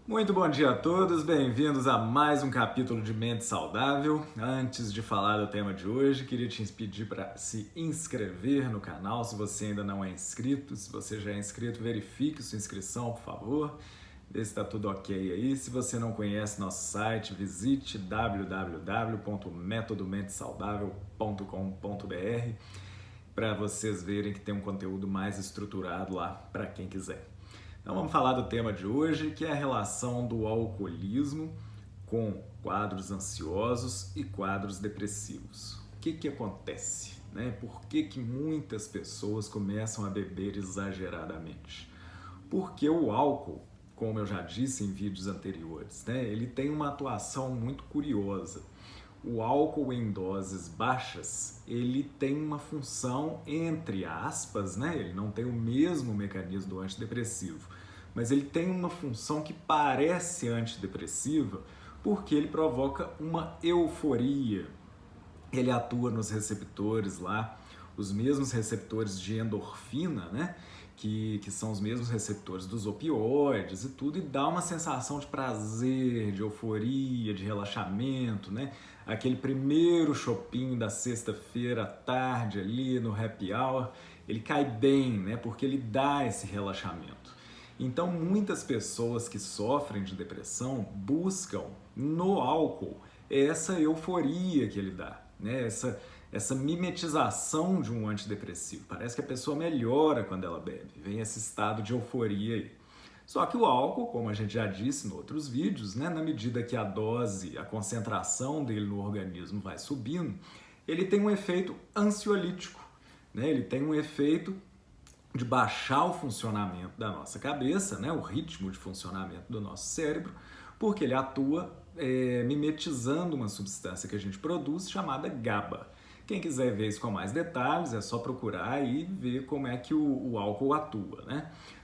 Muito bom dia a todos, bem-vindos a mais um capítulo de Mente Saudável. Antes de falar do tema de hoje, queria te pedir para se inscrever no canal se você ainda não é inscrito. Se você já é inscrito, verifique sua inscrição, por favor. Vê se está tudo ok aí. Se você não conhece nosso site, visite www.metodomentesaudável.com.br para vocês verem que tem um conteúdo mais estruturado lá para quem quiser. Então vamos falar do tema de hoje, que é a relação do alcoolismo com quadros ansiosos e quadros depressivos. O que acontece? Por que muitas pessoas começam a beber exageradamente? Porque o álcool, como eu já disse em vídeos anteriores, ele tem uma atuação muito curiosa. O álcool em doses baixas, ele tem uma função, entre aspas, ele não tem o mesmo mecanismo do antidepressivo, mas ele tem uma função que parece antidepressiva porque ele provoca uma euforia. Ele atua nos receptores lá, os mesmos receptores de endorfina, que são os mesmos receptores dos opioides e tudo, e dá uma sensação de prazer, de euforia, de relaxamento, Aquele primeiro chopinho da sexta-feira à tarde ali no happy hour, ele cai bem, porque ele dá esse relaxamento. Então, muitas pessoas que sofrem de depressão buscam no álcool essa euforia que ele dá, essa mimetização de um antidepressivo. Parece que a pessoa melhora quando ela bebe, vem esse estado de euforia aí. Só que o álcool, como a gente já disse em outros vídeos, na medida que a dose, a concentração dele no organismo vai subindo, ele tem um efeito ansiolítico, ele tem um efeito de baixar o funcionamento da nossa cabeça, o ritmo de funcionamento do nosso cérebro, porque ele atua mimetizando uma substância que a gente produz chamada GABA. Quem quiser ver isso com mais detalhes, é só procurar e ver como é que o álcool atua,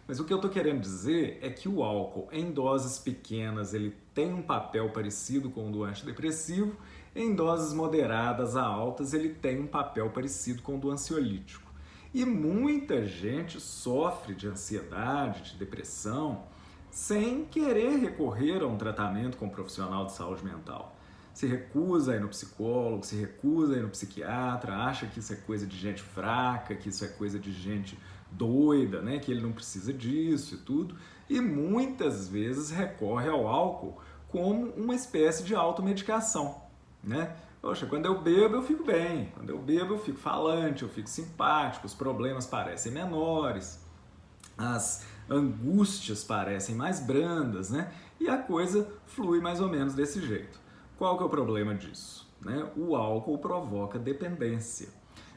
Mas o que eu estou querendo dizer é que o álcool, em doses pequenas, ele tem um papel parecido com o do antidepressivo, em doses moderadas a altas, ele tem um papel parecido com o do ansiolítico. E muita gente sofre de ansiedade, de depressão, sem querer recorrer a um tratamento com um profissional de saúde mental. Se recusa a ir no psicólogo, se recusa a ir no psiquiatra, acha que isso é coisa de gente fraca, que isso é coisa de gente doida, que ele não precisa disso e tudo, e muitas vezes recorre ao álcool como uma espécie de automedicação, Poxa, quando eu bebo eu fico bem, quando eu bebo eu fico falante, eu fico simpático, os problemas parecem menores, as angústias parecem mais brandas, E a coisa flui mais ou menos desse jeito. Qual que é o problema disso? O álcool provoca dependência.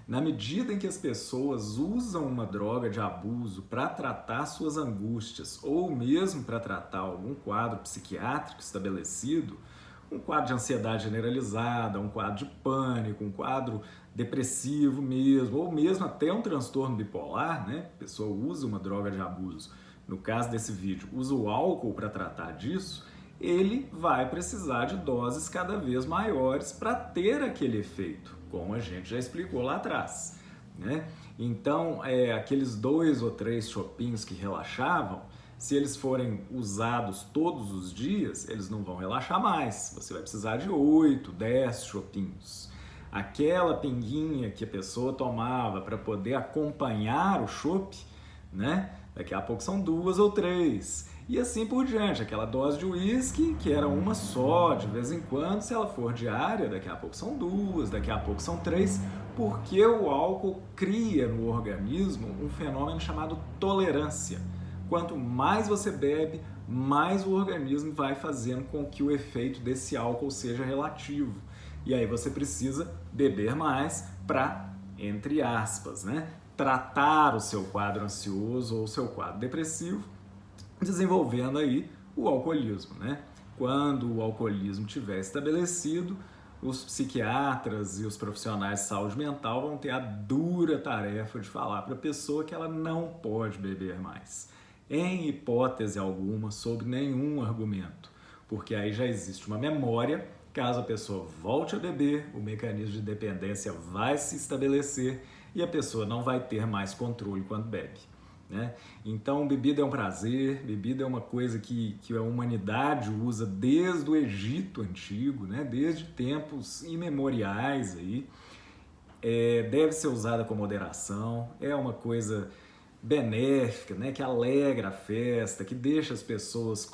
Na medida em que as pessoas usam uma droga de abuso para tratar suas angústias ou mesmo para tratar algum quadro psiquiátrico estabelecido, um quadro de ansiedade generalizada, um quadro de pânico, um quadro depressivo mesmo, ou mesmo até um transtorno bipolar, A pessoa usa uma droga de abuso. No caso desse vídeo, usa o álcool para tratar disso, ele vai precisar de doses cada vez maiores para ter aquele efeito, como a gente já explicou lá atrás, Então, aqueles 2 ou 3 chopinhos que relaxavam, se eles forem usados todos os dias, eles não vão relaxar mais. Você vai precisar de 8, 10 chopinhos. Aquela pinguinha que a pessoa tomava para poder acompanhar o chopp, daqui a pouco são 2 ou 3. E assim por diante, aquela dose de uísque, que era uma só, de vez em quando, se ela for diária, daqui a pouco são 2, daqui a pouco são 3, porque o álcool cria no organismo um fenômeno chamado tolerância. Quanto mais você bebe, mais o organismo vai fazendo com que o efeito desse álcool seja relativo. E aí você precisa beber mais para, entre aspas, tratar o seu quadro ansioso ou o seu quadro depressivo, desenvolvendo aí o alcoolismo, Quando o alcoolismo estiver estabelecido, os psiquiatras e os profissionais de saúde mental vão ter a dura tarefa de falar para a pessoa que ela não pode beber mais, em hipótese alguma, sob nenhum argumento, porque aí já existe uma memória, caso a pessoa volte a beber, o mecanismo de dependência vai se estabelecer e a pessoa não vai ter mais controle quando bebe. né? Então, bebida é um prazer, bebida é uma coisa que a humanidade usa desde o Egito Antigo, né? Desde tempos imemoriais aí. Deve ser usada com moderação, é uma coisa benéfica, né? Que alegra a festa, que deixa as pessoas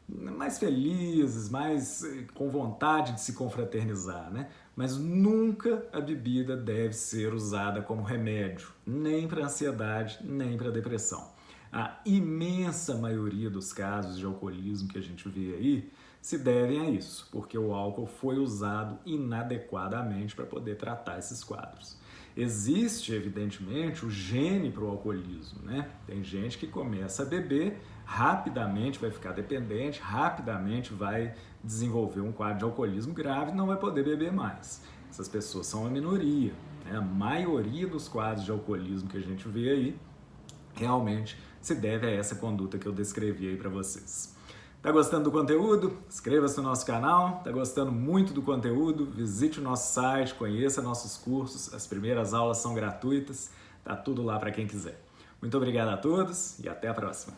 mais felizes, mais com vontade de se confraternizar, né? Mas nunca a bebida deve ser usada como remédio, nem para ansiedade, nem para depressão. A imensa maioria dos casos de alcoolismo que a gente vê aí se devem a isso, porque o álcool foi usado inadequadamente para poder tratar esses quadros. Existe, evidentemente, o gene para o alcoolismo, né? Tem gente que começa a beber, rapidamente vai ficar dependente, rapidamente vai desenvolver um quadro de alcoolismo grave e não vai poder beber mais. Essas pessoas são a minoria, né? A maioria dos quadros de alcoolismo que a gente vê aí realmente se deve a essa conduta que eu descrevi aí para vocês. Tá gostando do conteúdo? Inscreva-se no nosso canal. Tá gostando muito do conteúdo? Visite o nosso site, conheça nossos cursos. As primeiras aulas são gratuitas. Tá tudo lá para quem quiser. Muito obrigado a todos e até a próxima.